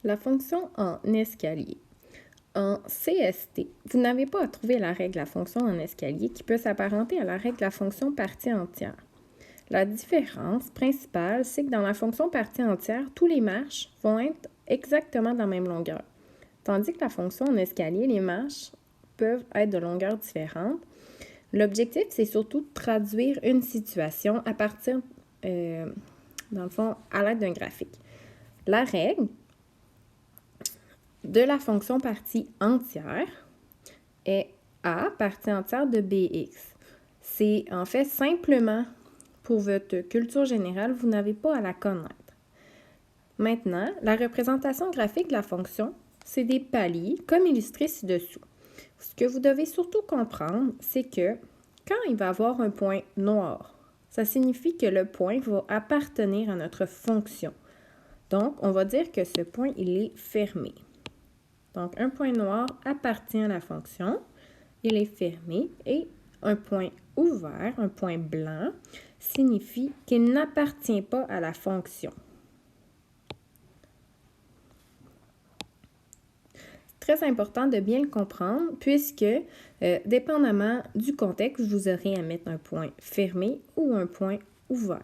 La fonction en escalier. En CST, vous n'avez pas à trouver la règle de la fonction en escalier qui peut s'apparenter à la règle de la fonction partie entière. La différence principale, c'est que dans la fonction partie entière, tous les marches vont être exactement de la même longueur. Tandis que la fonction en escalier, les marches peuvent être de longueurs différentes. L'objectif, c'est surtout de traduire une situation à partir, dans le fond, à l'aide d'un graphique. La règle de la fonction partie entière est A, partie entière de bx. C'est en fait simplement pour votre culture générale, vous n'avez pas à la connaître. Maintenant, la représentation graphique de la fonction, c'est des paliers, comme illustré ci-dessous. Ce que vous devez surtout comprendre, c'est que quand il va y avoir un point noir, ça signifie que le point va appartenir à notre fonction. Donc, on va dire que ce point, il est fermé. Donc, un point noir appartient à la fonction, il est fermé, et un point ouvert, un point blanc, signifie qu'il n'appartient pas à la fonction. C'est très important de bien le comprendre puisque, dépendamment du contexte, vous aurez à mettre un point fermé ou un point ouvert.